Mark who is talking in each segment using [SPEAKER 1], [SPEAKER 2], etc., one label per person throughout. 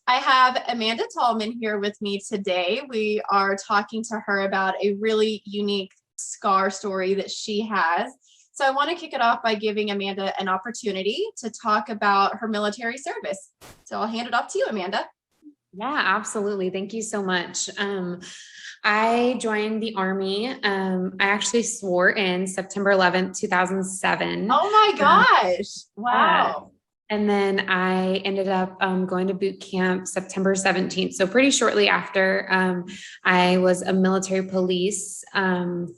[SPEAKER 1] I have Amanda Tallman here with me today. We are talking to her about a really unique scar story that she has. So I want to kick it off by giving Amanda an opportunity to talk about her military service. So I'll hand it off to you, Amanda.
[SPEAKER 2] Yeah, absolutely. Thank you so much. I joined the Army. I actually swore in September 11th, 2007.
[SPEAKER 1] Oh my gosh.
[SPEAKER 2] Yeah.
[SPEAKER 1] Wow.
[SPEAKER 2] And then I ended up going to boot camp September 17th. So pretty shortly after, I was a military police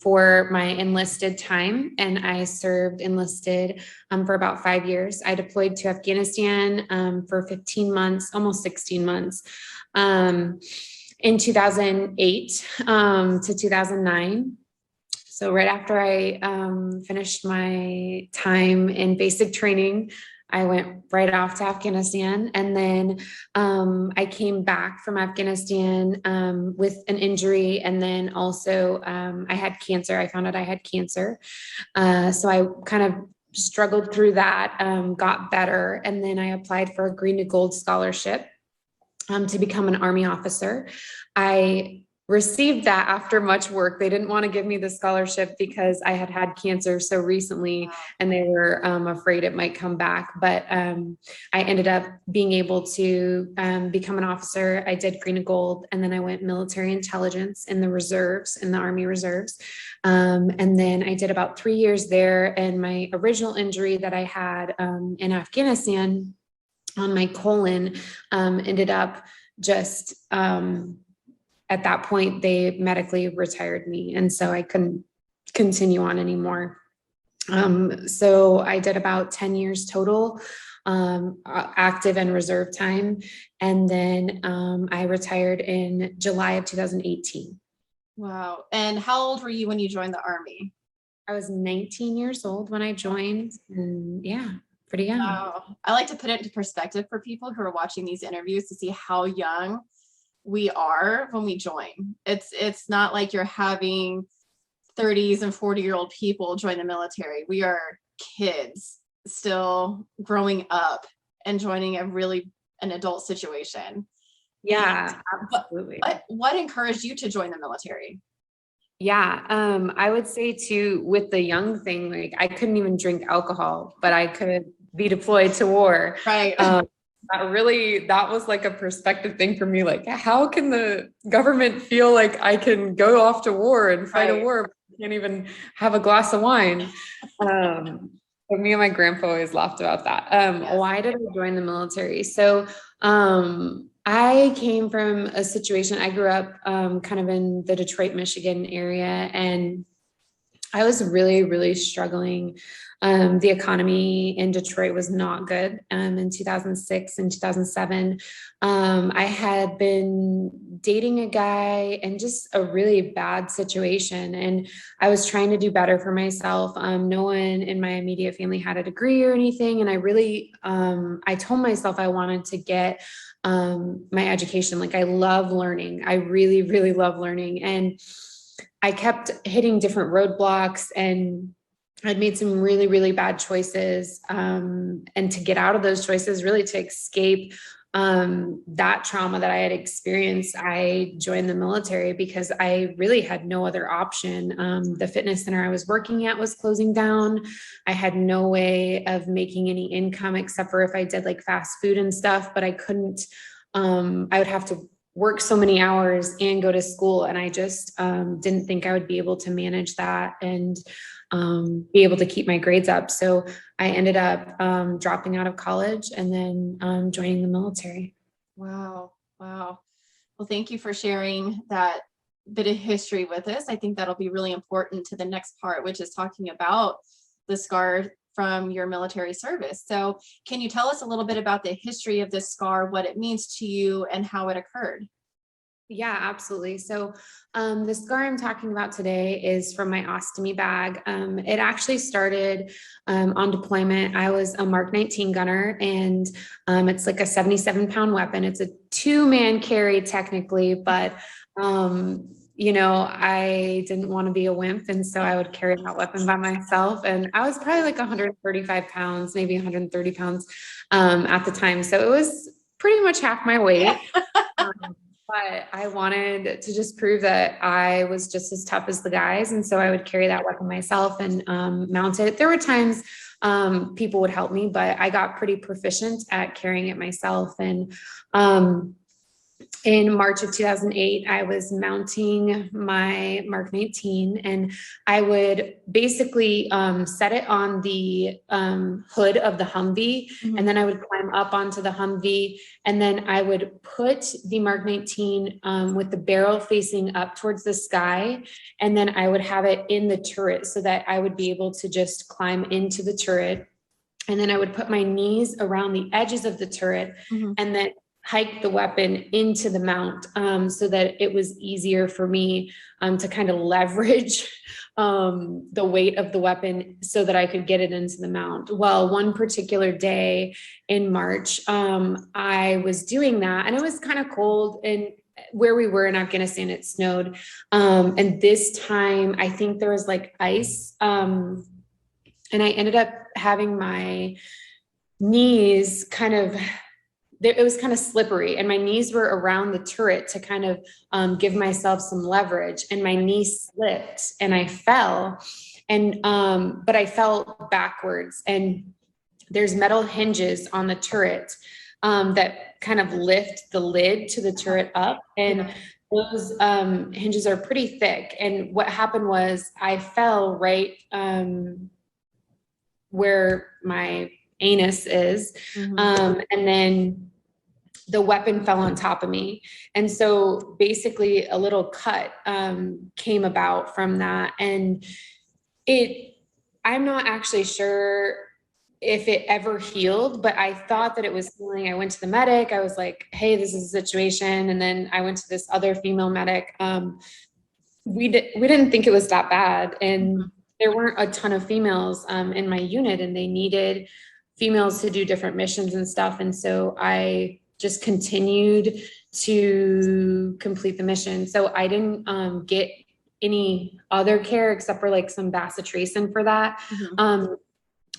[SPEAKER 2] for my enlisted time, and I served enlisted for about 5 years. I deployed to Afghanistan for 15 months, almost 16 months, in 2008 to 2009. So right after I finished my time in basic training, I went right off to Afghanistan. And then I came back from Afghanistan with an injury. And then also I had cancer. I found out I had cancer. So I kind of struggled through that, got better. And then I applied for a Green to Gold scholarship to become an Army officer. I received that after much work. They didn't want to give me the scholarship because I had had cancer so recently, and they were afraid it might come back. But I ended up being able to become an officer. I did Green and Gold, and then I went military intelligence in the reserves, in the Army reserves. And then I did about 3 years there. And my original injury that I had in Afghanistan on my colon ended up just at that point, they medically retired me. And so I couldn't continue on anymore. So I did about 10 years total, active and reserve time. And then I retired in July of 2018.
[SPEAKER 1] Wow. And how old were you when you joined the Army?
[SPEAKER 2] I was 19 years old when I joined. And yeah, pretty young.
[SPEAKER 1] Wow. I like to put it into perspective for people who are watching these interviews to see how young we are when we join. It's not like you're having 30s and 40-year-old people join the military. We are kids still growing up and joining an adult situation.
[SPEAKER 2] Yeah, absolutely.
[SPEAKER 1] What encouraged you to join the military?
[SPEAKER 2] Yeah, I would say too, with the young thing, like I couldn't even drink alcohol, but I could be deployed to war.
[SPEAKER 1] Right.
[SPEAKER 2] That was like a perspective thing for me. Like, how can the government feel like I can go off to war and fight a war, but I can't even have a glass of wine? But me and my grandpa always laughed about that.
[SPEAKER 1] Yes.
[SPEAKER 2] Why did I join the military? So I came from a situation, I grew up kind of in the Detroit, Michigan area, and I was really, really struggling. The economy in Detroit was not good in 2006 and 2007. I had been dating a guy and just a really bad situation. And I was trying to do better for myself. No one in my immediate family had a degree or anything. And I really, I told myself I wanted to get my education. Like I love learning. I really, really love learning. And I kept hitting different roadblocks, and I'd made some really, really bad choices. And to get out of those choices, really to escape that trauma that I had experienced, I joined the military because I really had no other option. The fitness center I was working at was closing down. I had no way of making any income except for if I did like fast food and stuff, but I couldn't, I would have to work so many hours and go to school. And I just didn't think I would be able to manage that and be able to keep my grades up. So I ended up dropping out of college and then joining the military.
[SPEAKER 1] Wow. Wow. Well, thank you for sharing that bit of history with us. I think that'll be really important to the next part, which is talking about the scar from your military service. So can you tell us a little bit about the history of this scar, what it means to you, and how it occurred?
[SPEAKER 2] Yeah, absolutely. So the scar I'm talking about today is from my ostomy bag. It actually started on deployment. I was a Mark 19 gunner, and it's like a 77-pound weapon. It's a two-man carry technically, but I didn't want to be a wimp. And so I would carry that weapon by myself. And I was probably like 135 pounds, maybe 130 pounds at the time. So it was pretty much half my weight. But I wanted to just prove that I was just as tough as the guys. And so I would carry that weapon myself and mount it. There were times people would help me, but I got pretty proficient at carrying it myself. And in March of 2008, I was mounting my Mark 19, and I would basically set it on the hood of the Humvee, and then I would climb up onto the Humvee, and then I would put the Mark 19 with the barrel facing up towards the sky, and then I would have it in the turret so that I would be able to just climb into the turret, and then I would put my knees around the edges of the turret, and then hike the weapon into the mount so that it was easier for me to kind of leverage the weight of the weapon so that I could get it into the mount. Well, one particular day in March, I was doing that, and it was kind of cold, and where we were in Afghanistan, it snowed. And this time, I think there was like ice. And I ended up having my knees it was kind of slippery, and my knees were around the turret to kind of give myself some leverage, and my knee slipped and I fell, and but I fell backwards, and there's metal hinges on the turret that kind of lift the lid to the turret up, and those hinges are pretty thick. And what happened was I fell right where my anus is. And then the weapon fell on top of me. And so basically a little cut came about from that. And I'm not actually sure if it ever healed, but I thought that it was healing. I went to the medic. I was like, hey, this is a situation. And then I went to this other female medic. We didn't think it was that bad. And there weren't a ton of females in my unit, and they needed females to do different missions and stuff. And so I just continued to complete the mission. So I didn't get any other care except for like some bacitracin for that.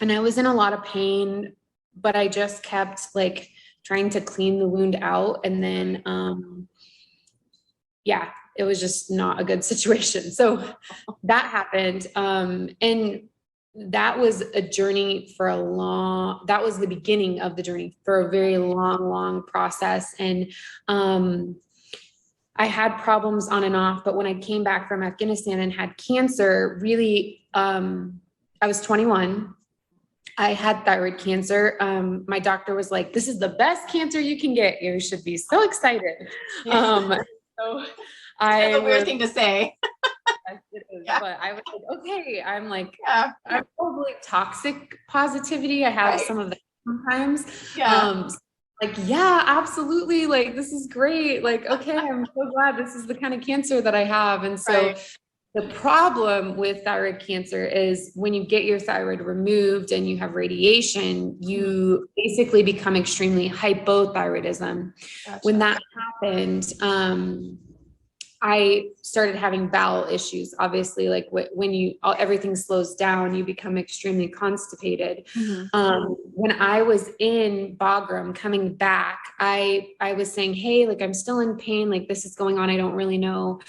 [SPEAKER 2] And I was in a lot of pain, but I just kept like trying to clean the wound out. And then, yeah, it was just not a good situation. So that happened. And that was a journey that was the beginning of the journey for a very long process. And I had problems on and off, but when I came back from Afghanistan and had cancer, really, I was 21. I had thyroid cancer. My doctor was like, this is the best cancer you can get. You should be so excited. So
[SPEAKER 1] That's a weird thing to say.
[SPEAKER 2] But I was like, okay, I'm like, I'm probably toxic positivity. I have some of that sometimes. Like, yeah, absolutely. Like, this is great. Like, okay, I'm so glad this is the kind of cancer that I have. And so the problem with thyroid cancer is when you get your thyroid removed and you have radiation, you basically become extremely hypothyroidism. When that happened, I started having bowel issues. Obviously, like when everything slows down, you become extremely constipated. When I was in Bagram coming back, I was saying, hey, like I'm still in pain. Like this is going on. I don't really know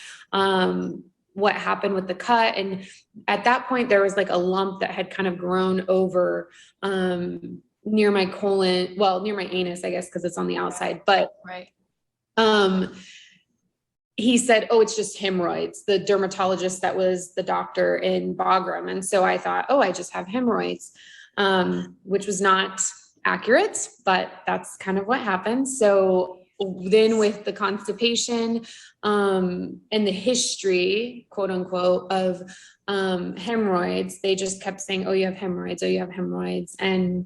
[SPEAKER 2] what happened with the cut. And at that point, there was like a lump that had kind of grown over near my colon, well, near my anus, I guess, because it's on the outside. But he said, oh, it's just hemorrhoids, the dermatologist that was the doctor in Bagram. And so I thought, oh, I just have hemorrhoids, which was not accurate, but that's kind of what happened. So then with the constipation and the history, quote unquote, of hemorrhoids, they just kept saying, oh, you have hemorrhoids, oh, you have hemorrhoids. And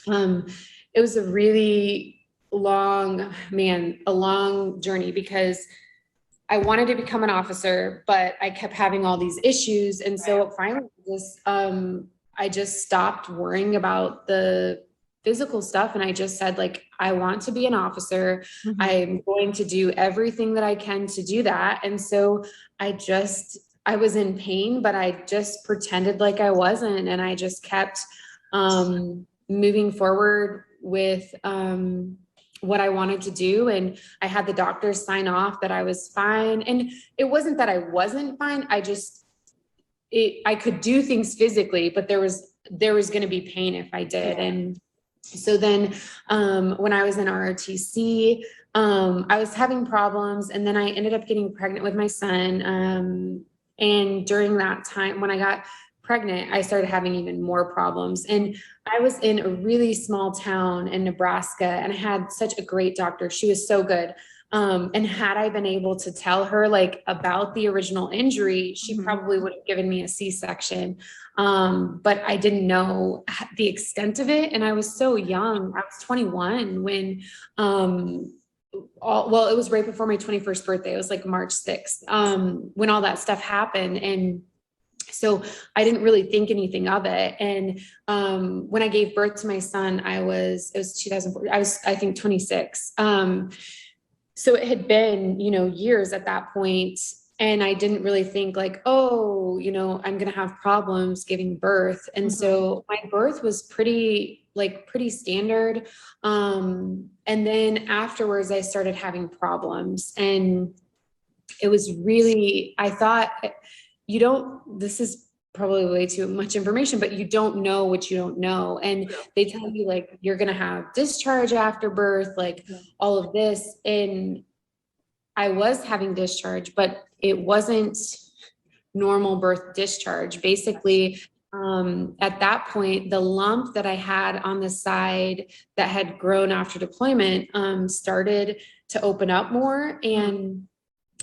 [SPEAKER 2] it was a really a long journey because I wanted to become an officer, but I kept having all these issues. And so finally I just stopped worrying about the physical stuff. And I just said, like, I want to be an officer. I'm going to do everything that I can to do that. And so I was in pain, but I just pretended like I wasn't. And I just kept moving forward with what I wanted to do. And I had the doctors sign off that I was fine. And it wasn't that I wasn't fine. I could do things physically, but there was going to be pain if I did.
[SPEAKER 1] Yeah.
[SPEAKER 2] And so then, when I was in ROTC, I was having problems, and then I ended up getting pregnant with my son. And during that time, when I got pregnant, I started having even more problems. And I was in a really small town in Nebraska, and I had such a great doctor. She was so good. And had I been able to tell her like about the original injury, she probably would have given me a C-section. But I didn't know the extent of it. And I was so young. I was 21 when, well, it was right before my 21st birthday. It was like March 6th, when all that stuff happened. And so I didn't really think anything of it. And, when I gave birth to my son, it was 2004. I was, I think 26. So it had been, years at that point, and I didn't really think like, oh, I'm going to have problems giving birth. And so my birth was pretty standard. And then afterwards I started having problems, and it was really, I thought this is probably way too much information, but you don't know what you don't know. And they tell you like, you're going to have discharge after birth, like all of this. And I was having discharge, but it wasn't normal birth discharge. Basically, at that point, the lump that I had on the side that had grown after deployment, started to open up more, and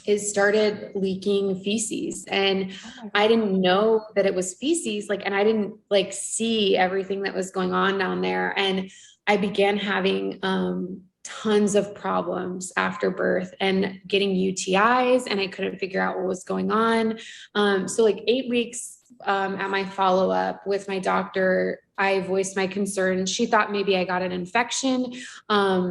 [SPEAKER 2] it started leaking feces. And I didn't know that it was feces, and I didn't see everything that was going on down there. And I began having, tons of problems after birth and getting UTIs, and I couldn't figure out what was going on. So 8 weeks, at my follow-up with my doctor, I voiced my concerns. She thought maybe I got an infection.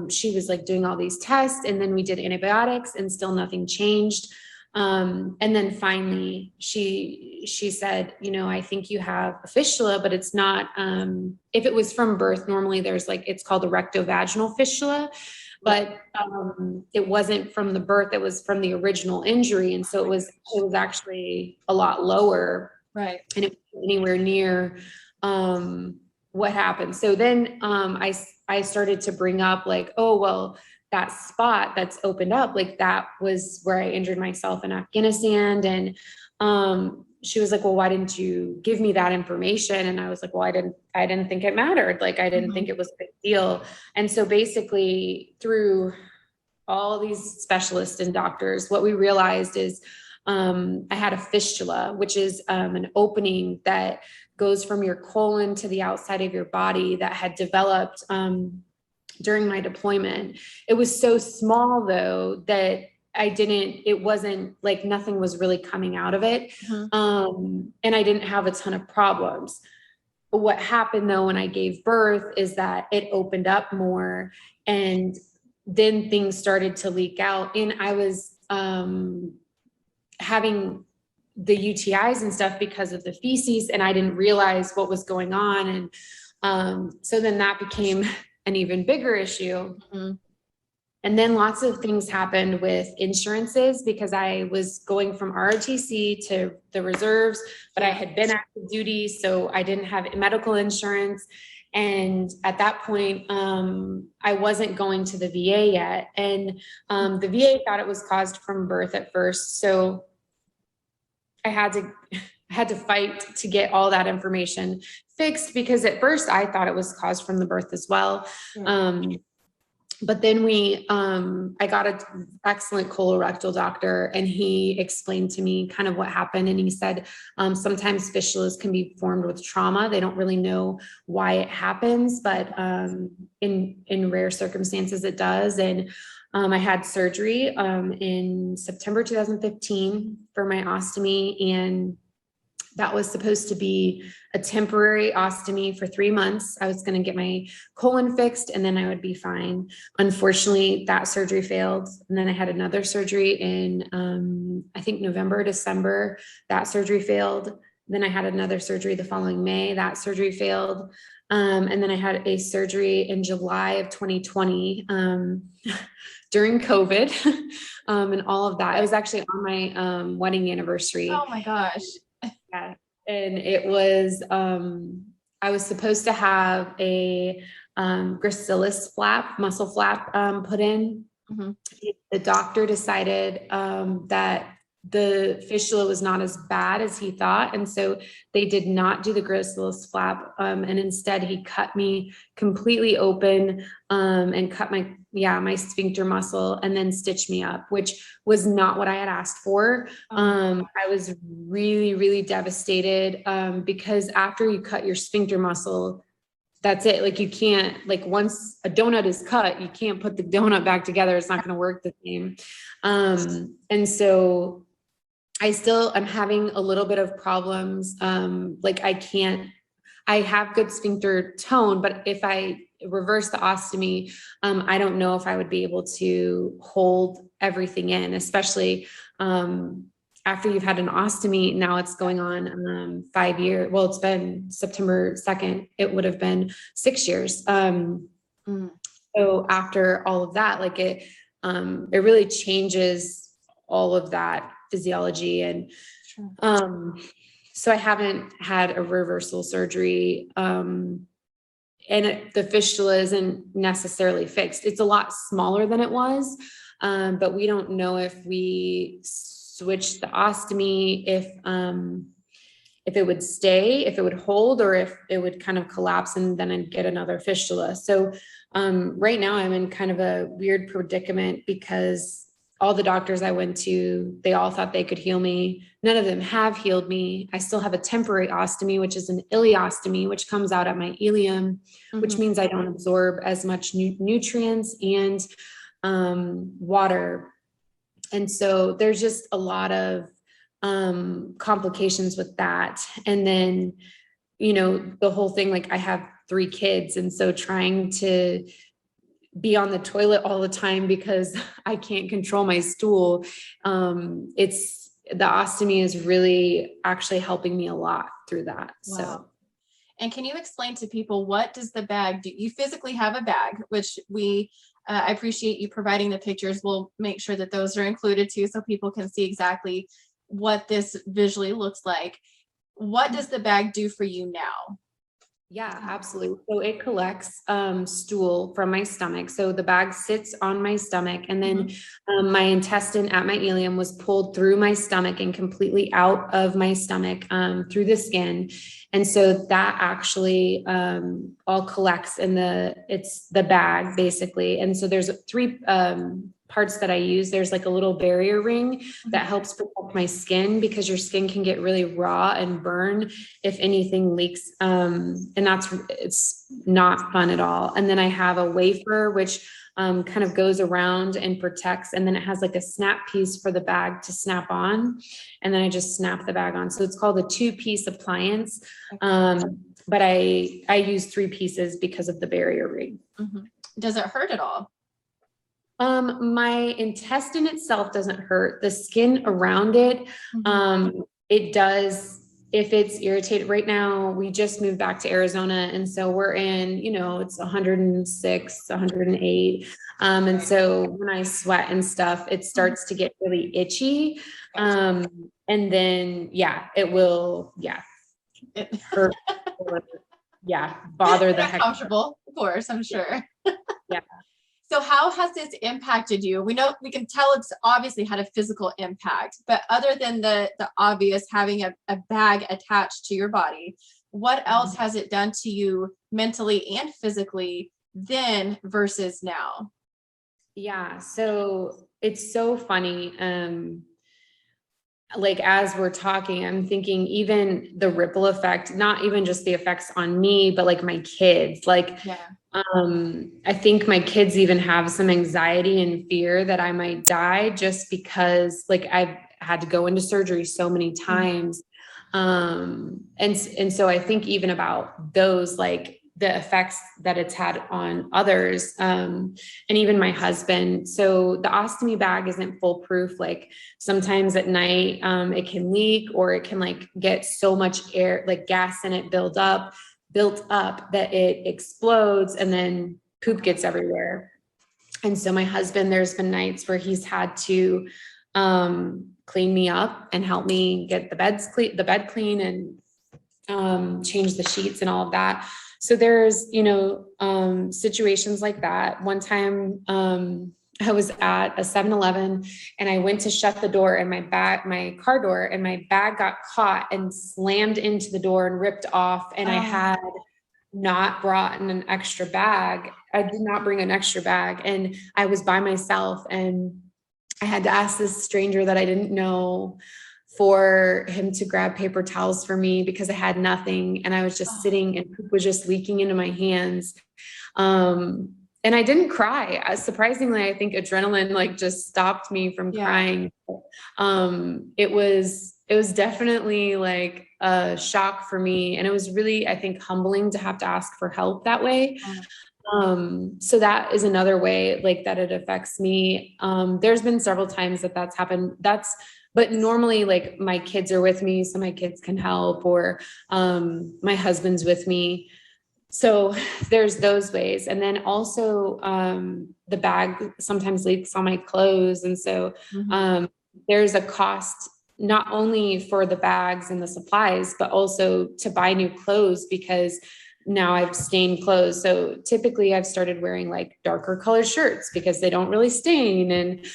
[SPEAKER 2] She was doing all these tests, and then we did antibiotics, and still nothing changed. And then finally she said, I think you have a fistula, but it's not, if it was from birth, normally there's it's called a rectovaginal fistula, but, it wasn't from the birth, it was from the original injury. And so it was actually a lot lower.
[SPEAKER 1] Right.
[SPEAKER 2] And it wasn't anywhere near, what happened. So then, I started to bring up oh, well, that spot that's opened up, that was where I injured myself in Afghanistan. And, she was like, well, why didn't you give me that information? And I was like, well, I didn't think it mattered. I didn't think it was a big deal. And so basically through all these specialists and doctors, what we realized is, I had a fistula, which is, an opening that goes from your colon to the outside of your body that had developed, during my deployment. It was so small though, that it wasn't nothing was really coming out of it. And I didn't have a ton of problems. But what happened though, when I gave birth, is that it opened up more, and then things started to leak out. And I was, having the UTIs and stuff because of the feces, and I didn't realize what was going on. And, so then that became an even bigger issue. And then lots of things happened with insurances, because I was going from ROTC to the reserves, but I had been active duty, so I didn't have medical insurance. And at that point, I wasn't going to the VA yet. And, the VA thought it was caused from birth at first. So I had to fight to get all that information fixed, because at first I thought it was caused from the birth as well. But then I got an excellent colorectal doctor, and he explained to me kind of what happened. And he said, sometimes fistulas can be formed with trauma. They don't really know why it happens, but, in rare circumstances it does. And, I had surgery, in September, 2015 for my ostomy, and that was supposed to be a temporary ostomy for 3 months. I was going to get my colon fixed, and then I would be fine. Unfortunately, that surgery failed. And then I had another surgery in, I think November, December, that surgery failed. Then I had another surgery the following May, that surgery failed. And then I had a surgery in July of 2020, during COVID, and all of that. It was actually on my, wedding anniversary.
[SPEAKER 1] Oh my gosh.
[SPEAKER 2] Yeah. And it was, I was supposed to have a, gracilis flap, muscle flap, put in.
[SPEAKER 1] Mm-hmm.
[SPEAKER 2] The doctor decided, that the fistula was not as bad as he thought. And so they did not do the gracilis flap. And instead he cut me completely open, and cut my sphincter muscle and then stitched me up, which was not what I had asked for. I was really, really devastated, because after you cut your sphincter muscle, that's it. Like you can't, like once a donut is cut, you can't put the donut back together. It's not going to work the same. And so I'm having a little bit of problems. Like I have good sphincter tone, but if I reverse the ostomy, I don't know if I would be able to hold everything in, especially, after you've had an ostomy. Now it's going on, 5 years. Well, it's been September 2nd. It would have been 6 years. So after all of that, like it really changes all of that physiology. And,
[SPEAKER 1] Sure.
[SPEAKER 2] so I haven't had a reversal surgery. And the fistula isn't necessarily fixed. It's a lot smaller than it was. But we don't know if we switch the ostomy, if it would stay, if it would hold, or if it would kind of collapse and then I'd get another fistula. So right now I'm in kind of a weird predicament because all the doctors I went to, they all thought they could heal me. None of them have healed me. I still have a temporary ostomy, which is an ileostomy, which comes out at my ileum, which means I don't absorb as much nutrients and water. And so there's just a lot of complications with that. And then, the whole thing, like I have 3 kids. And so trying to be on the toilet all the time because I can't control my stool. The ostomy is really actually helping me a lot through that.
[SPEAKER 1] Wow.
[SPEAKER 2] So.
[SPEAKER 1] And can you explain to people, what does the bag do? You physically have a bag, which I appreciate you providing the pictures. We'll make sure that those are included too, so people can see exactly what this visually looks like. What does the bag do for you now?
[SPEAKER 2] Yeah, absolutely. So it collects stool from my stomach. So the bag sits on my stomach, and then my intestine at my ileum was pulled through my stomach and completely out of my stomach through the skin. And so that actually all collects in it's the bag basically. And so there's 3 parts that I use. There's like a little barrier ring that helps protect my skin, because your skin can get really raw and burn if anything leaks. And it's not fun at all. And then I have a wafer, which kind of goes around and protects. And then it has like a snap piece for the bag to snap on. And then I just snap the bag on. So it's called a 2-piece appliance. But I use 3 pieces because of the barrier ring.
[SPEAKER 1] Does it hurt at all?
[SPEAKER 2] My intestine itself doesn't hurt. The skin around it, it does. If it's irritated. Right now, we just moved back to Arizona, and so we're in, it's 106, 108. And so when I sweat and stuff, it starts to get really itchy. And then, it will, it hurt. Bother the heck.
[SPEAKER 1] Comfortable, of course, I'm sure.
[SPEAKER 2] Yeah.
[SPEAKER 1] So how has this impacted you? We can tell it's obviously had a physical impact, but other than the obvious having a bag attached to your body, what else has it done to you mentally and physically then versus now?
[SPEAKER 2] Yeah, so it's so funny. Like as we're talking, I'm thinking even the ripple effect, not even just the effects on me, but like my kids, I think my kids even have some anxiety and fear that I might die just because like I've had to go into surgery so many times. And so I think even about those, like the effects that it's had on others, and even my husband. So the ostomy bag isn't foolproof. Like sometimes at night, it can leak, or it can like get so much air, like gas in it build up built up that it explodes and then poop gets everywhere. And so my husband, there's been nights where he's had to clean me up and help me get the bed clean and change the sheets and all of that. So there's, situations like that. One time, I was at a 7-Eleven and I went to shut the door and my car door, and my bag got caught and slammed into the door and ripped off. And I had not brought in an extra bag. I did not bring an extra bag, and I was by myself, and I had to ask this stranger that I didn't know for him to grab paper towels for me because I had nothing. And I was just sitting and poop was just leaking into my hands. And I didn't cry. Surprisingly, I think adrenaline like just stopped me from crying. It was definitely like a shock for me. And it was really, I think, humbling to have to ask for help that way. So that is another way like that it affects me. There's been several times that's happened. But normally like my kids are with me, so my kids can help, or my husband's with me. So there's those ways. And then also the bag sometimes leaks on my clothes. And so there's a cost not only for the bags and the supplies, but also to buy new clothes, because now I've stained clothes. So typically I've started wearing like darker colored shirts because they don't really stain, and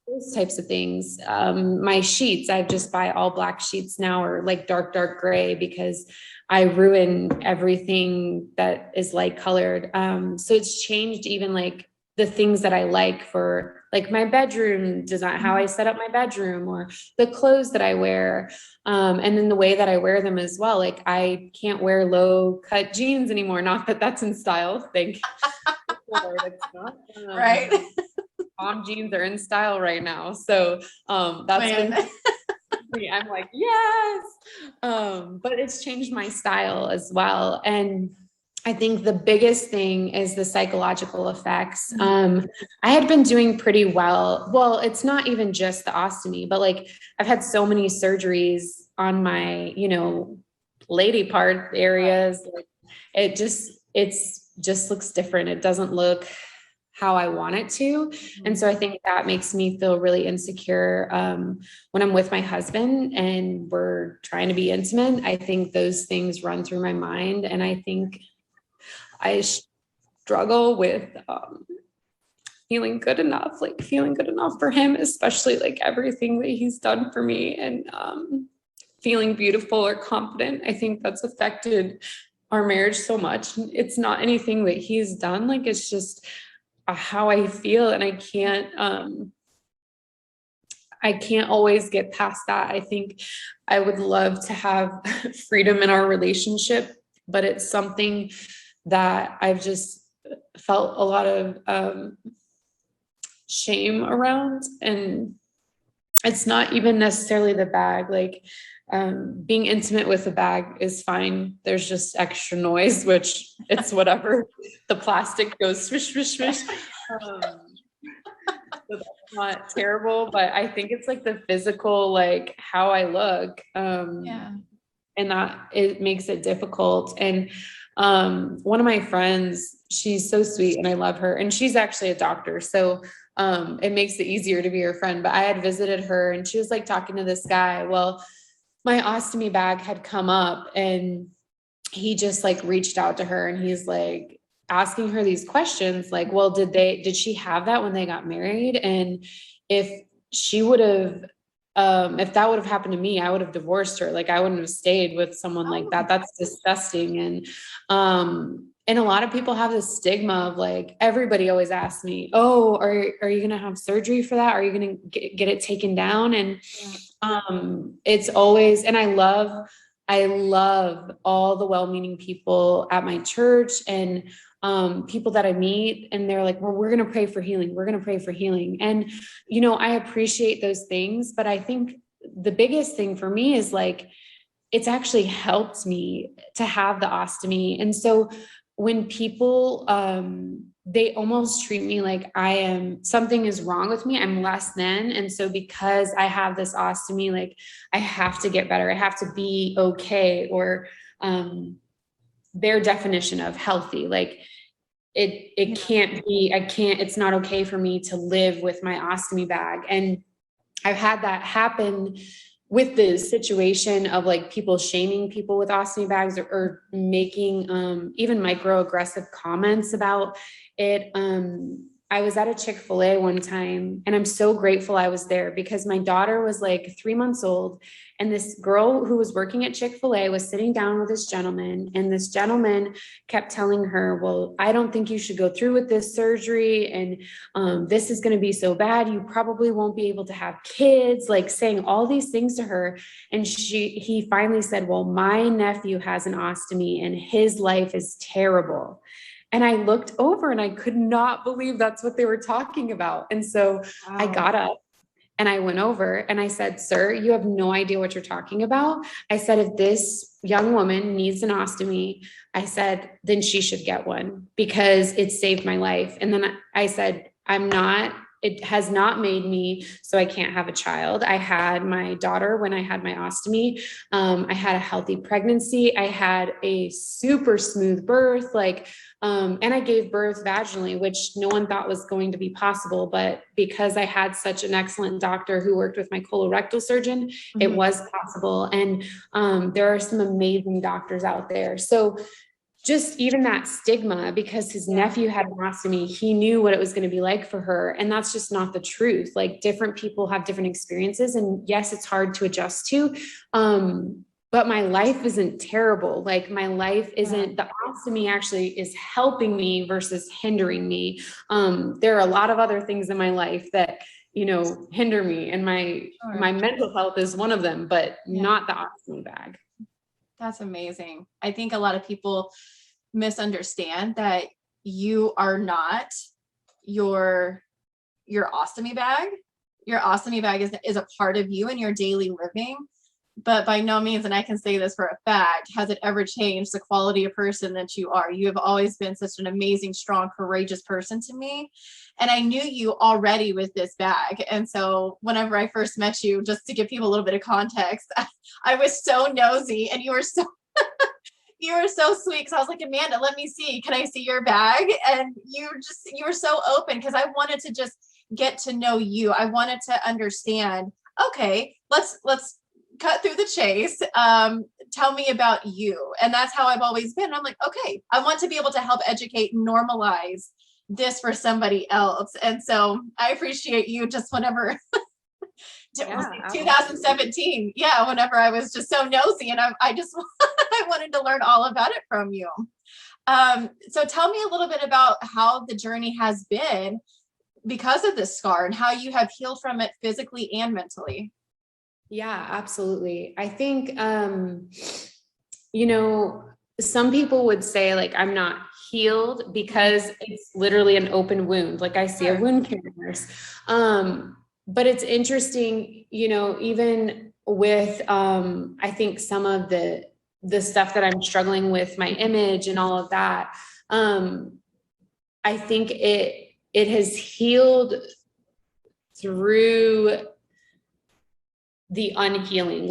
[SPEAKER 2] those types of things. My sheets, I just buy all black sheets now, or like dark gray, because I ruin everything that is light colored. So it's changed even like the things that I like for like my bedroom design, how I set up my bedroom, or the clothes that I wear. And then the way that I wear them as well. Like I can't wear low cut jeans anymore. Not that that's in style. Thank you. It's not.
[SPEAKER 1] Right.
[SPEAKER 2] Mom jeans are in style right now. So that's been I'm like, yes. But it's changed my style as well. And I think the biggest thing is the psychological effects. I had been doing pretty well. Well, it's not even just the ostomy, but like I've had so many surgeries on my, lady part areas. Like it just looks different. It doesn't look how I want it to. And so I think that makes me feel really insecure when I'm with my husband and we're trying to be intimate. I think those things run through my mind. And I think I struggle with feeling good enough for him, especially like everything that he's done for me, and feeling beautiful or confident. I think that's affected our marriage so much. It's not anything that he's done. Like, it's just how I feel. And I can't always get past that. I think I would love to have freedom in our relationship, but it's something that I've just felt a lot of shame around. And it's not even necessarily the bag. Like being intimate with a bag is fine. There's just extra noise, which it's whatever. The plastic goes swish, swish, swish. So that's not terrible, but I think it's like the physical, like how I look. And that it makes it difficult. And one of my friends, she's so sweet and I love her, and she's actually a doctor. So it makes it easier to be her friend. But I had visited her and she was like talking to this guy. Well, my ostomy bag had come up and he just like reached out to her and he's like asking her these questions like, well, did she have that when they got married? And if she would have, if that would have happened to me, I would have divorced her. Like I wouldn't have stayed with someone like that. That's disgusting. And a lot of people have this stigma of like, everybody always asks me, oh, are you going to have surgery for that? Are you going to get it taken down? And it's always, and I love all the well-meaning people at my church and people that I meet, and they're like, well, we're going to pray for healing. We're going to pray for healing. And, I appreciate those things, but I think the biggest thing for me is like, it's actually helped me to have the ostomy. And so when people, they almost treat me like something is wrong with me. I'm less than. And so because I have this ostomy, like I have to get better. I have to be okay. Or, their definition of healthy. Like it can't be, it's not okay for me to live with my ostomy bag. And I've had that happen with the situation of like people shaming people with ostomy bags, or making even microaggressive comments about it. I was at a Chick-fil-A one time, and I'm so grateful I was there, because my daughter was like 3 months old, and this girl who was working at Chick-fil-A was sitting down with this gentleman, and this gentleman kept telling her, well, I don't think you should go through with this surgery, and this is going to be so bad. You probably won't be able to have kids, like saying all these things to her. And he finally said, well, my nephew has an ostomy and his life is terrible. And I looked over and I could not believe that's what they were talking about. And so I got up and I went over and I said, sir, you have no idea what you're talking about. I said, if this young woman needs an ostomy, I said, then she should get one, because it saved my life. And then I said, it has not made me so I can't have a child. I had my daughter when I had my ostomy. I had a healthy pregnancy. I had a super smooth birth, and I gave birth vaginally, which no one thought was going to be possible. But because I had such an excellent doctor who worked with my colorectal surgeon, it was possible. And there are some amazing doctors out there. So just even that stigma, because his nephew had an ostomy, he knew what it was going to be like for her. And that's just not the truth. Like, different people have different experiences, and yes, it's hard to adjust to. But my life isn't terrible. Like, my life isn't, the ostomy actually is helping me versus hindering me. There are a lot of other things in my life that, hinder me, and my mental health is one of them, but not the ostomy bag.
[SPEAKER 1] That's amazing. I think a lot of people misunderstand that you are not your ostomy bag. Your ostomy bag is a part of you in your daily living, but by no means, and I can say this for a fact, has it ever changed the quality of person that you are. You have always been such an amazing, strong, courageous person to me. And I knew you already with this bag. And so whenever I first met you, just to give people a little bit of context, I was so nosy, and you were so you were so sweet, because I was like, Amanda, let me see. Can I see your bag? And you were so open, because I wanted to just get to know you. I wanted to understand, okay, let's cut through the chase. Tell me about you. And that's how I've always been. I'm like, okay, I want to be able to help educate, normalize this for somebody else. And so I appreciate you just whenever 2017. Yeah. Whenever I was just so nosy, and I just, I wanted to learn all about it from you. So tell me a little bit about how the journey has been because of this scar, and how you have healed from it physically and mentally.
[SPEAKER 2] Yeah, absolutely. I think, some people would say, like, I'm not healed because it's literally an open wound. Like, I see a wound care nurse. But it's interesting, even with, I think some of the stuff that I'm struggling with, my image and all of that. I think it has healed through the unhealing,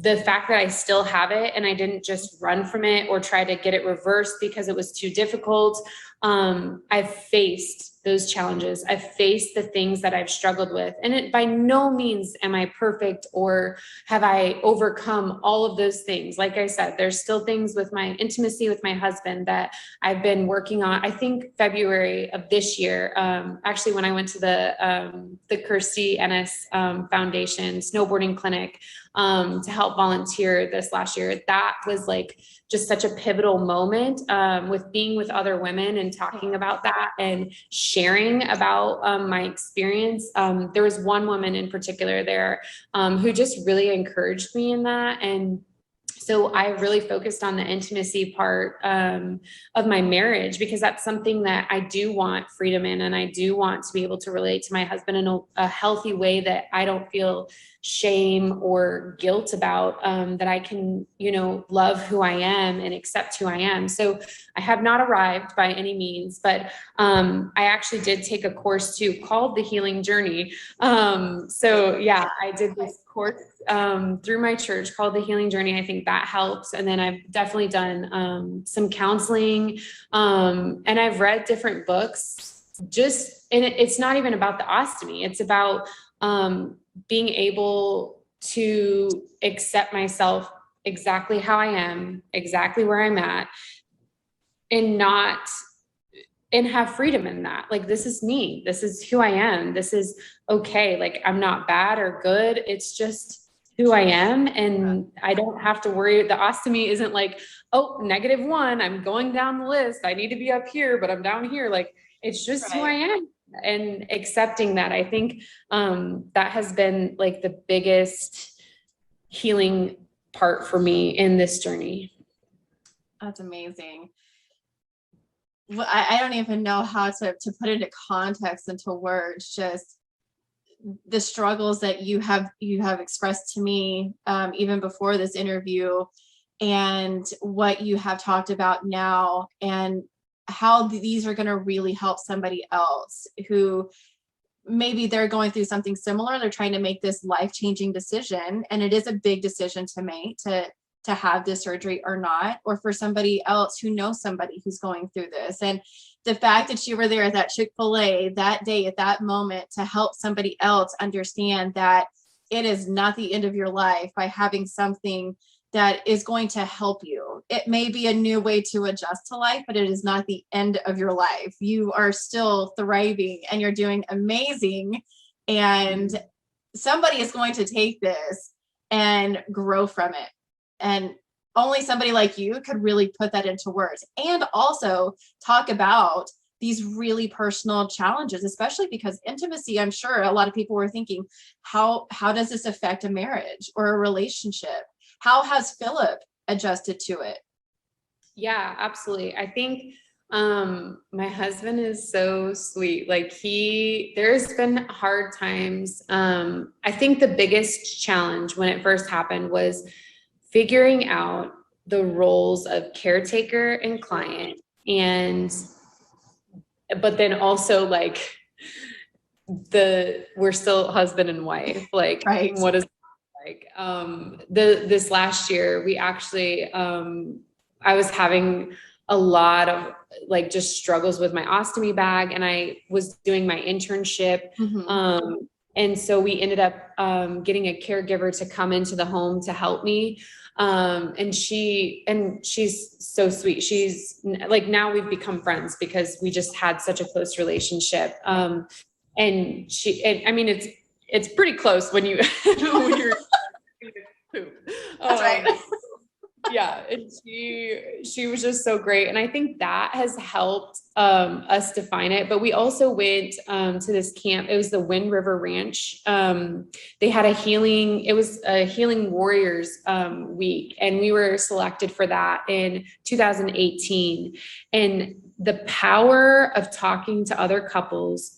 [SPEAKER 2] the fact that I still have it and I didn't just run from it or try to get it reversed because it was too difficult. I've faced those challenges. I've faced the things that I've struggled with, and by no means am I perfect or have I overcome all of those things. Like I said, there's still things with my intimacy with my husband that I've been working on. I think February of this year, actually, when I went to the Kirsty Ennis Foundation snowboarding clinic to help volunteer this last year, that was just such a pivotal moment with being with other women and talking about that and sharing about my experience. There was one woman in particular there who just really encouraged me in that. And so I really focused on the intimacy part of my marriage, because that's something that I do want freedom in, and I do want to be able to relate to my husband in a healthy way that I don't feel shame or guilt about, that I can, love who I am and accept who I am. So I have not arrived by any means, but I actually did take a course too called The Healing Journey. So yeah, I did this course through my church called The Healing Journey. I think that helps. And then I've definitely done some counseling, and I've read different books. And it's not even about the ostomy. It's about being able to accept myself exactly how I am, exactly where I'm at, and have freedom in that. Like, this is me. This is who I am. This is okay. Like, I'm not bad or good. It's just who I am. And I don't have to worry. The ostomy isn't like, oh, -1, I'm going down the list. I need to be up here, but I'm down here. Like, it's just who I am. And accepting that, I think that has been like the biggest healing part for me in this journey.
[SPEAKER 1] That's amazing. Well, I don't even know how to put it into context, into words, just the struggles that you have expressed to me even before this interview, and what you have talked about now, and how these are going to really help somebody else who maybe they're going through something similar. They're trying to make this life-changing decision, and it is a big decision to make, to have this surgery or not, or for somebody else who knows somebody who's going through this. And the fact that you were there at that Chick-fil-A that day, at that moment, to help somebody else understand that it is not the end of your life by having something that is going to help you. It may be a new way to adjust to life, but it is not the end of your life. You are still thriving and you're doing amazing. And somebody is going to take this and grow from it. And only somebody like you could really put that into words, and also talk about these really personal challenges, especially because intimacy, I'm sure a lot of people were thinking, how does this affect a marriage or a relationship? How has Philip adjusted to it?
[SPEAKER 2] Yeah, absolutely. I think my husband is so sweet. Like, there's been hard times. I think the biggest challenge when it first happened was figuring out the roles of caretaker and client, but then also like we're still husband and wife. Like,
[SPEAKER 1] right.
[SPEAKER 2] What is like, this last year, we actually, I was having a lot of like just struggles with my ostomy bag, and I was doing my internship.
[SPEAKER 1] Mm-hmm.
[SPEAKER 2] And so we ended up getting a caregiver to come into the home to help me. And she's so sweet. She's like, now we've become friends because we just had such a close relationship. And I mean, it's pretty close when when you're poop.
[SPEAKER 1] That's right.
[SPEAKER 2] Yeah. And she was just so great. And I think that has helped us define it. But we also went to this camp. It was the Wind River Ranch. They had it was a Healing Warriors week. And we were selected for that in 2018. And the power of talking to other couples.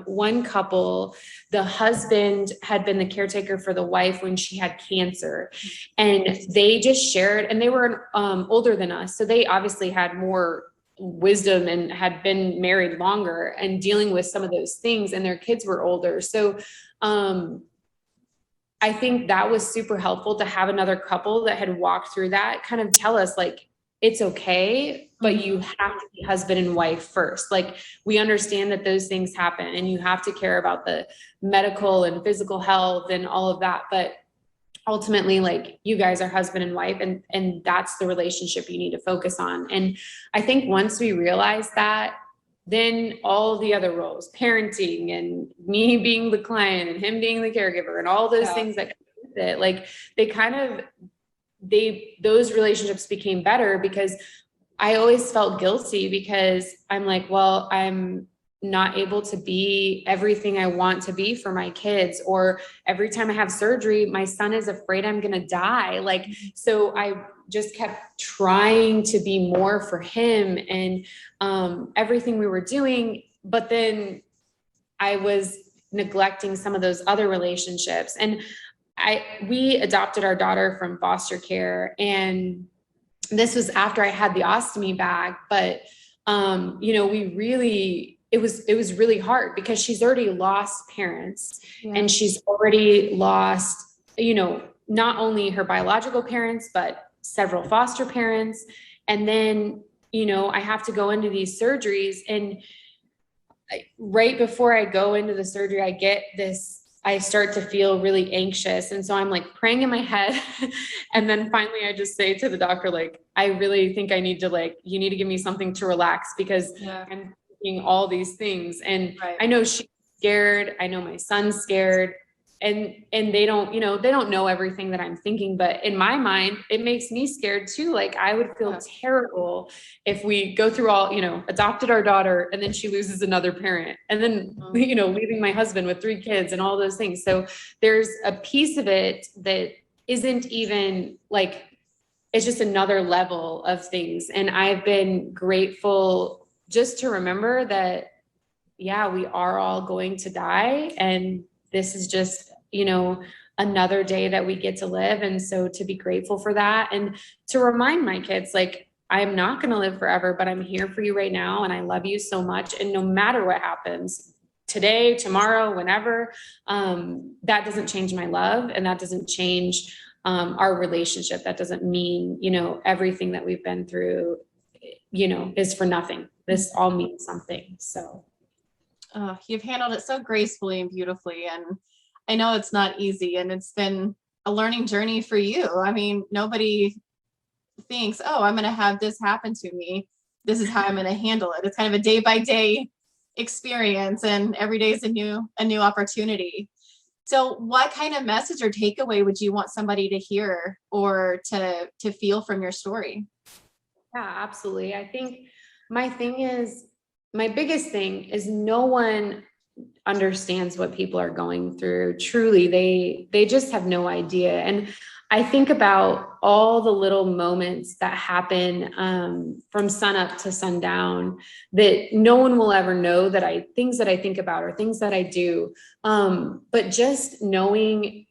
[SPEAKER 2] One couple, the husband had been the caretaker for the wife when she had cancer, and they just shared, and they were older than us. So they obviously had more wisdom and had been married longer and dealing with some of those things, and their kids were older. So I think that was super helpful to have another couple that had walked through that kind of tell us, like, it's okay, but you have to be husband and wife first. Like, we understand that those things happen and you have to care about the medical and physical health and all of that. But ultimately, like, you guys are husband and wife, and that's the relationship you need to focus on. And I think once we realize that, then all the other roles, parenting and me being the client and him being the caregiver and all those things that come with it, like, those relationships became better, because I always felt guilty because I'm like, well, I'm not able to be everything I want to be for my kids, or every time I have surgery, my son is afraid I'm going to die. Like, so I just kept trying to be more for him and everything we were doing. But then I was neglecting some of those other relationships. And we adopted our daughter from foster care, and this was after I had the ostomy bag, but it was really hard because she's already lost parents and she's already lost not only her biological parents, but several foster parents. And then, I have to go into these surgeries, and right before I go into the surgery, I start to feel really anxious. And so I'm like praying in my head. And then finally I just say to the doctor, like, I really think I need to, you need to give me something to relax, because I'm thinking all these things. And I know she's scared. I know my son's scared. And they don't know everything that I'm thinking, but in my mind, it makes me scared too. Like, I would feel terrible if we go through all, adopted our daughter and then she loses another parent, and then, leaving my husband with 3 kids and all those things. So there's a piece of it that isn't even it's just another level of things. And I've been grateful just to remember that, yeah, we are all going to die. And this is just, another day that we get to live. And so to be grateful for that, and to remind my kids, I'm not going to live forever, but I'm here for you right now. And I love you so much. And no matter what happens today, tomorrow, whenever, that doesn't change my love. And that doesn't change our relationship. That doesn't mean, everything that we've been through, is for nothing. This all means something. So.
[SPEAKER 1] You've handled it so gracefully and beautifully. And I know it's not easy, and it's been a learning journey for you. I mean, nobody thinks, oh, I'm going to have this happen to me. This is how I'm going to handle it. It's kind of a day by day experience, and every day is a new opportunity. So what kind of message or takeaway would you want somebody to hear or to feel from your story?
[SPEAKER 2] Yeah, absolutely. I think my biggest thing is no one understands what people are going through. Truly, they just have no idea. And I think about all the little moments that happen from sunup to sundown that no one will ever know, things that I think about or things that I do. But just knowing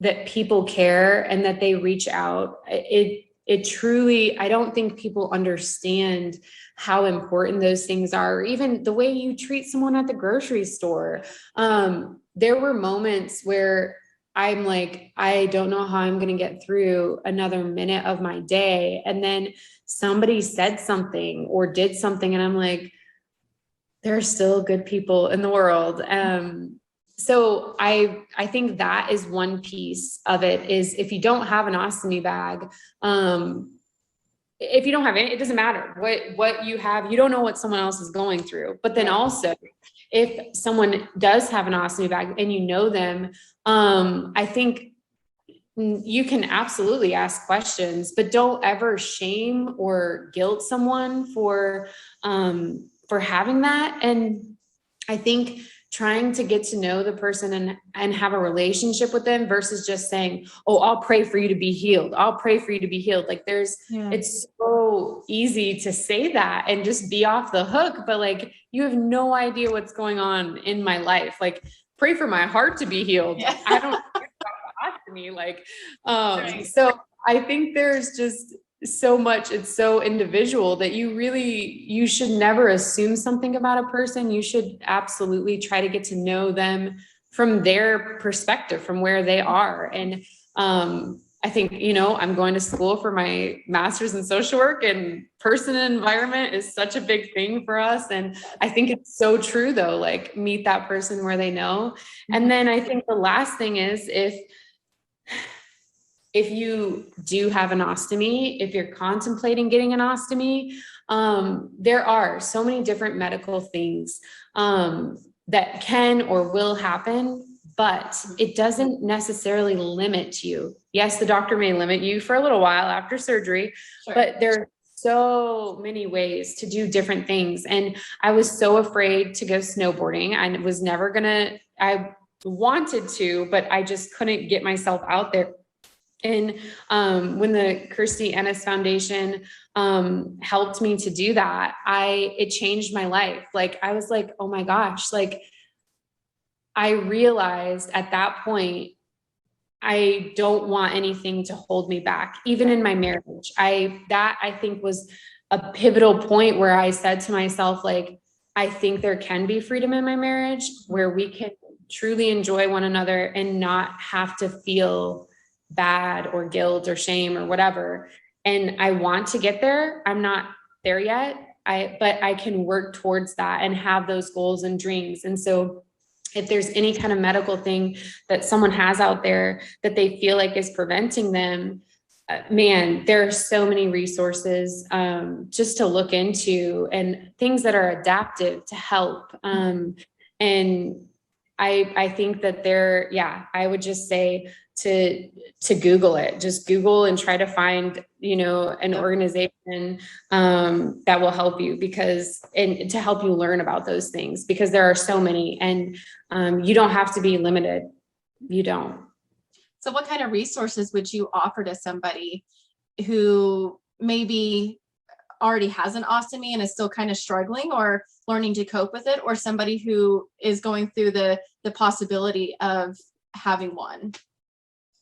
[SPEAKER 2] that people care and that they reach out, it truly, I don't think people understand how important those things are, or even the way you treat someone at the grocery store. There were moments where I'm like, I don't know how I'm going to get through another minute of my day. And then somebody said something or did something, and I'm like, there are still good people in the world. So I think that is one piece of it, is if you don't have an ostomy bag, if you don't have any, it doesn't matter what you have. You don't know what someone else is going through. But then also, if someone does have an ostomy bag and you know them, I think you can absolutely ask questions, but don't ever shame or guilt someone for having that. And I think trying to get to know the person and have a relationship with them versus just saying, oh, I'll pray for you to be healed. I'll pray for you to be healed. It's so easy to say that and just be off the hook, but you have no idea what's going on in my life. Pray for my heart to be healed. Yeah. I don't care about ostomy. So I think there's just so much, it's so individual that you should never assume something about a person. You should absolutely try to get to know them from their perspective, from where they are. And I think, I'm going to school for my master's in social work, and person and environment is such a big thing for us. And I think it's so true though, meet that person where they know. And then I think the last thing is, if you do have an ostomy, if you're contemplating getting an ostomy, there are so many different medical things that can or will happen, but it doesn't necessarily limit you. Yes, the doctor may limit you for a little while after surgery, but there are so many ways to do different things. And I was so afraid to go snowboarding. I wanted to, but I just couldn't get myself out there. And when the Kirstie Ennis Foundation helped me to do that, it changed my life. I was like, oh my gosh, I realized at that point, I don't want anything to hold me back, even in my marriage. I think was a pivotal point where I said to myself, I think there can be freedom in my marriage where we can truly enjoy one another and not have to feel bad or guilt or shame or whatever. And I want to get there. I'm not there yet. But I can work towards that and have those goals and dreams. And so if there's any kind of medical thing that someone has out there that they feel like is preventing them, man, there are so many resources just to look into, and things that are adaptive to help. And I think that I would just say to Google it, just Google and try to find, an organization that will help you, and to help you learn about those things, because there are so many, and you don't have to be limited. You don't.
[SPEAKER 1] So what kind of resources would you offer to somebody who maybe already has an ostomy and is still kind of struggling or learning to cope with it, or somebody who is going through the possibility of having one?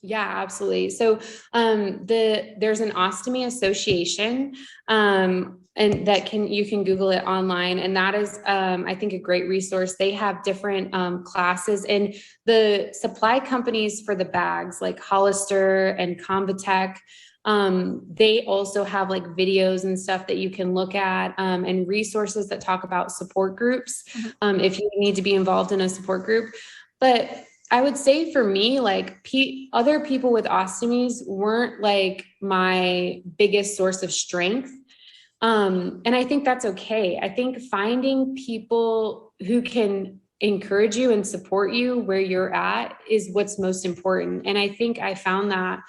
[SPEAKER 2] Yeah, absolutely. So there's an Ostomy Association, and you can Google it online, and that is I think a great resource. They have different classes, and the supply companies for the bags like Hollister and Convatec, they also have like videos and stuff that you can look at, and resources that talk about support groups, if you need to be involved in a support group. But I would say for me, like other people with ostomies weren't like my biggest source of strength. And I think that's okay. I think finding people who can encourage you and support you where you're at is what's most important. And I think I found that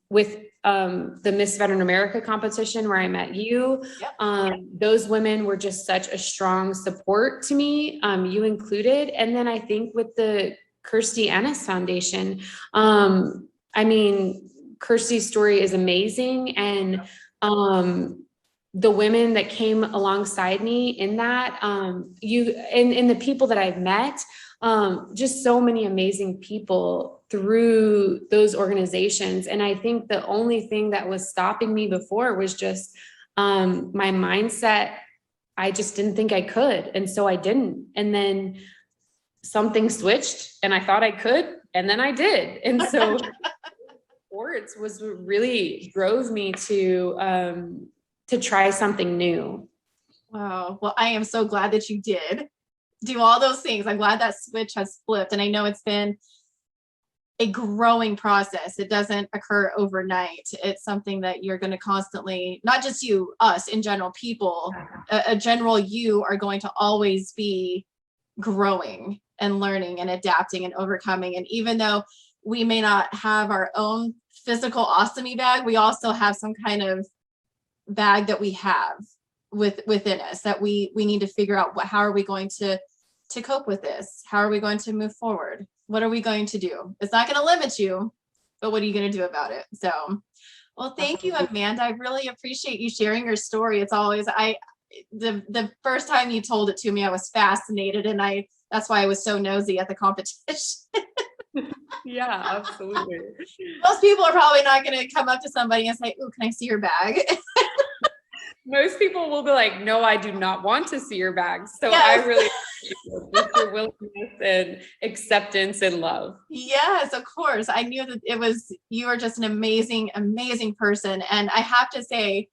[SPEAKER 2] with the Miss Veteran America competition where I met you.
[SPEAKER 1] Yep.
[SPEAKER 2] Those women were just such a strong support to me, you included. And then I think with the Kirstie Ennis Foundation, I mean, Kirstie's story is amazing. And the women that came alongside me in that, and the people that I've met, just so many amazing people through those organizations. And I think the only thing that was stopping me before was just my mindset. I just didn't think I could. And so I didn't. And then something switched and I thought I could, and then I did. And so sports was really drove me to try something new.
[SPEAKER 1] Wow. Well, I am so glad that you did do all those things. I'm glad that switch has flipped. And I know it's been a growing process. It doesn't occur overnight. It's something that you're going to constantly, not just you, us in general, people, a general you are going to always be growing and learning and adapting and overcoming. And even though we may not have our own physical ostomy bag, we also have some kind of bag that we have within us that we need to figure out how are we going to cope with this? How are we going to move forward? What are we going to do? It's not going to limit you, but what are you going to do about it? So, well, thank you, Amanda. I really appreciate you sharing your story. It's always, the first time you told it to me, I was fascinated, and that's why I was so nosy at the competition.
[SPEAKER 2] Yeah, absolutely.
[SPEAKER 1] Most people are probably not going to come up to somebody and say, "Oh, can I see your bag?"
[SPEAKER 2] Most people will be like, "No, I do not want to see your bag." So
[SPEAKER 1] yes.
[SPEAKER 2] I really appreciate your willingness and acceptance and love.
[SPEAKER 1] Yes, of course. I knew that you are just an amazing, amazing person. And I have to say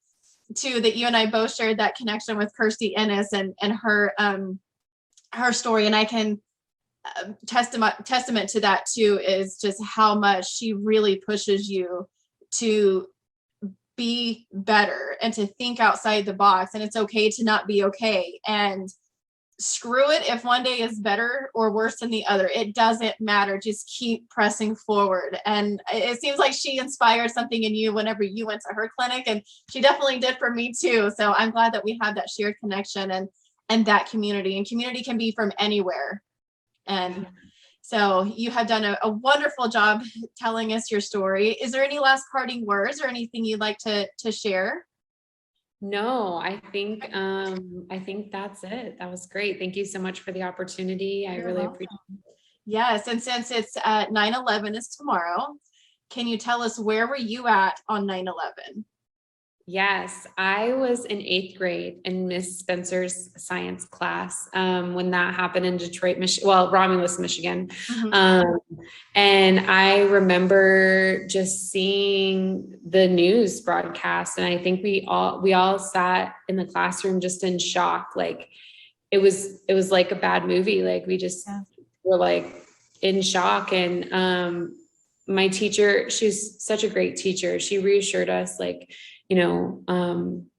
[SPEAKER 1] too, that you and I both shared that connection with Kirstie Ennis and her story. And I can testament to that too, is just how much she really pushes you to be better and to think outside the box. And it's okay to not be okay, and screw it if one day is better or worse than the other. It doesn't matter. Just keep pressing forward. And it seems like she inspired something in you whenever you went to her clinic, and she definitely did for me too. So I'm glad that we have that shared connection and that community. And community can be from anywhere. And so you have done a wonderful job telling us your story. Is there any last parting words or anything you'd like to share?
[SPEAKER 2] No, I think that's it. That was great. Thank you so much for the opportunity. I really appreciate it.
[SPEAKER 1] Yes. And since it's 9/11 is tomorrow, can you tell us where were you at on 9/11?
[SPEAKER 2] Yes, I was in 8th grade in Miss Spencer's science class when that happened in Detroit, Michigan, well, Romulus, Michigan.
[SPEAKER 1] Mhm.
[SPEAKER 2] Um, and I remember just seeing the news broadcast, and I think we all sat in the classroom just in shock. Like it was like a bad movie. Like we just
[SPEAKER 1] Yeah.
[SPEAKER 2] were like in shock. And my teacher, she's such a great teacher. She reassured us, like,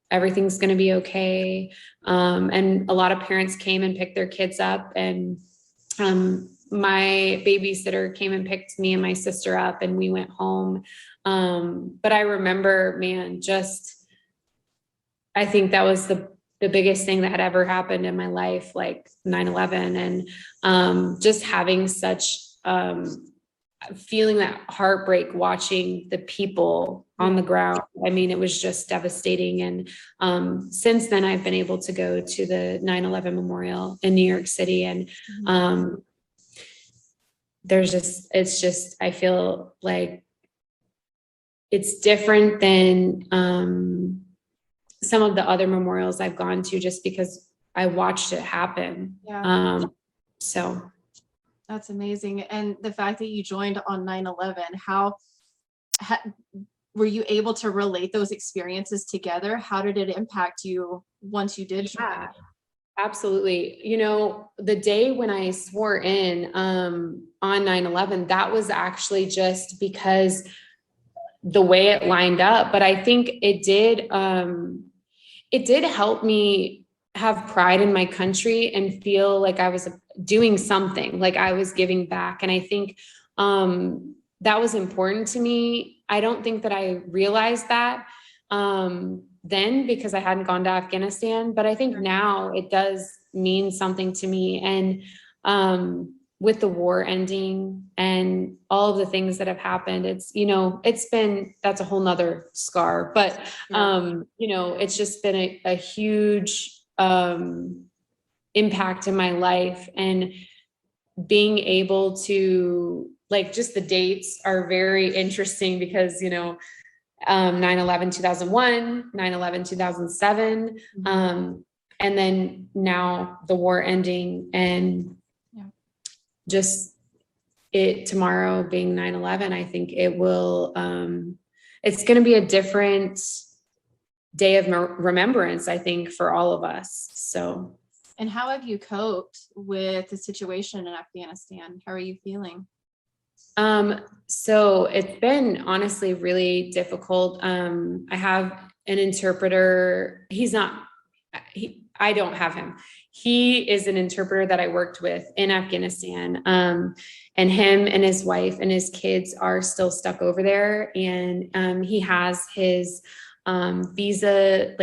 [SPEAKER 2] everything's going to be okay. And a lot of parents came and picked their kids up, and my babysitter came and picked me and my sister up, and we went home. But I remember, man, I think that was the biggest thing that had ever happened in my life, like 9/11. And just having such feeling that heartbreak, watching the people on the ground. I mean, it was just devastating. And since then, I've been able to go to the 9/11 memorial in New York City. And I feel like it's different than some of the other memorials I've gone to, just because I watched it happen.
[SPEAKER 1] Yeah.
[SPEAKER 2] So
[SPEAKER 1] That's amazing. And the fact that you joined on 9/11, were you able to relate those experiences together? How did it impact you once you did join?
[SPEAKER 2] yeah, absolutely. The day when I swore in on 9/11, that was actually just because the way it lined up. But I think it did help me have pride in my country and feel like I was doing something, like I was giving back. And I think that was important to me. I don't think that I realized that then, because I hadn't gone to Afghanistan, but I think now it does mean something to me. And with the war ending and all of the things that have happened, that's a whole nother scar, but it's just been a huge impact in my life. And being able to, like, just the dates are very interesting because 9/11 2001, 9/11 2007, and then now the war ending, and just it tomorrow being 9/11. I think it will it's going to be a different day of remembrance, I think, for all of us. So,
[SPEAKER 1] and how have you coped with the situation in Afghanistan? How are you feeling?
[SPEAKER 2] So it's been honestly really difficult. I have an interpreter. I don't have him. He is an interpreter that I worked with in Afghanistan. And him and his wife and his kids are still stuck over there. And he has his visa,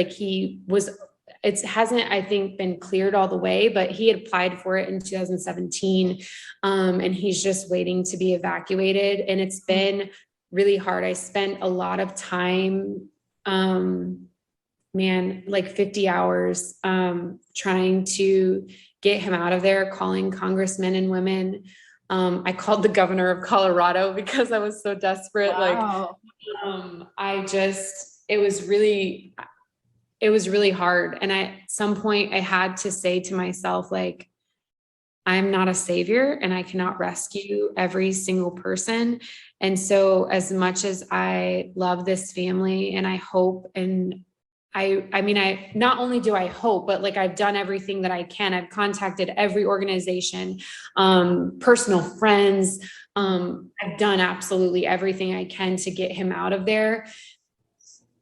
[SPEAKER 2] it hasn't, I think, been cleared all the way, but he had applied for it in 2017. And he's just waiting to be evacuated. And it's been really hard. I spent a lot of time, like 50 hours, trying to get him out of there, calling congressmen and women. I called the governor of Colorado because I was so desperate.
[SPEAKER 1] Wow.
[SPEAKER 2] It was really hard. And at some point I had to say to myself, like, I'm not a savior and I cannot rescue every single person. And so as much as I love this family and I hope, and I not only do I hope, but like I've done everything that I can. I've contacted every organization, personal friends. I've done absolutely everything I can to get him out of there.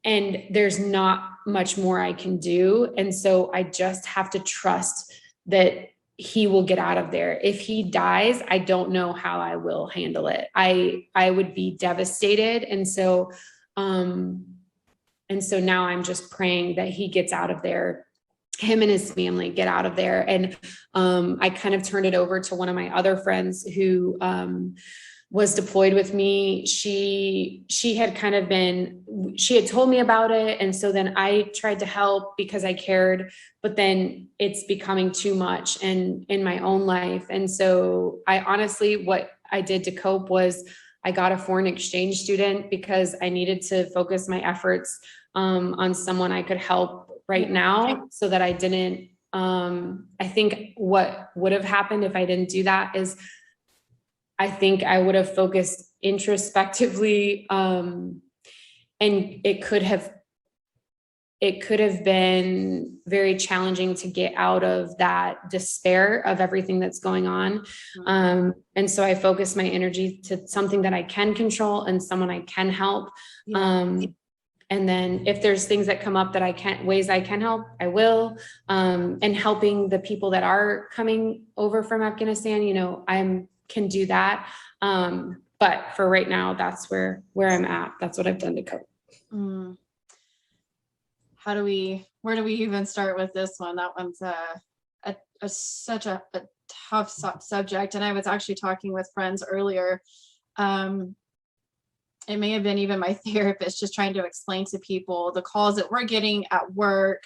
[SPEAKER 2] And there's not much more I can do. And so I just have to trust that he will get out of there. If he dies, I don't know how I will handle it. I would be devastated. And so now I'm just praying that he gets out of there, him and his family get out of there. And I kind of turned it over to one of my other friends who was deployed with me. She had told me about it. And so then I tried to help because I cared, but then it's becoming too much in my own life. And so I honestly, what I did to cope was I got a foreign exchange student because I needed to focus my efforts on someone I could help right now, so that I didn't, I think what would have happened if I didn't do that is I think I would have focused introspectively, and it could have been very challenging to get out of that despair of everything that's going on. And so I focused my energy to something that I can control and someone I can help. And then if there's things that come up that ways I can help, I will. And helping the people that are coming over from Afghanistan, I can do that. But for right now, that's where I'm at. That's what I've done to cope.
[SPEAKER 1] Where do we even start with this one? That one's such a tough subject. And I was actually talking with friends earlier. It may have been even my therapist, just trying to explain to people the calls that we're getting at work,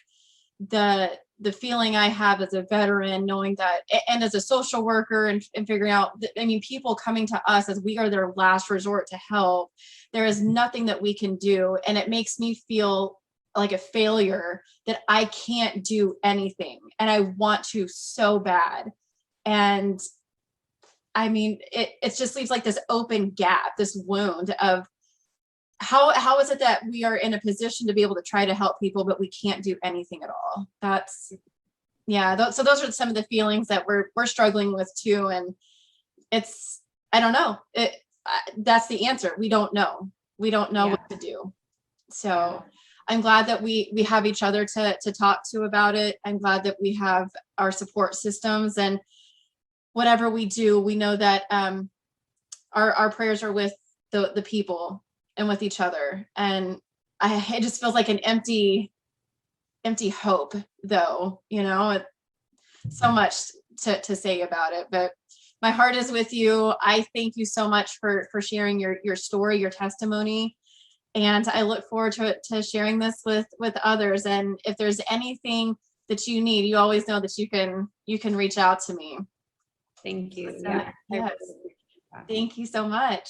[SPEAKER 1] the feeling I have as a veteran, knowing that, and as a social worker, and figuring out that, people coming to us as we are their last resort to help. There is nothing that we can do. And it makes me feel like a failure that I can't do anything. And I want to so bad. And it just leaves like this open gap, this wound of how is it that we are in a position to be able to try to help people, but we can't do anything at all? So those are some of the feelings that we're struggling with too. And I don't know. That's the answer. We don't know. We don't know what to do. So I'm glad that we have each other to talk to about it. I'm glad that we have our support systems, and whatever we do, we know that our prayers are with the people and with each other. And it just feels like an empty hope, though, so much to say about it, but my heart is with you. I thank you so much for sharing your story, your testimony. And I look forward to sharing this with others. And if there's anything that you need, you always know that you can reach out to me.
[SPEAKER 2] Thank you.
[SPEAKER 1] Yes. Thank you so much.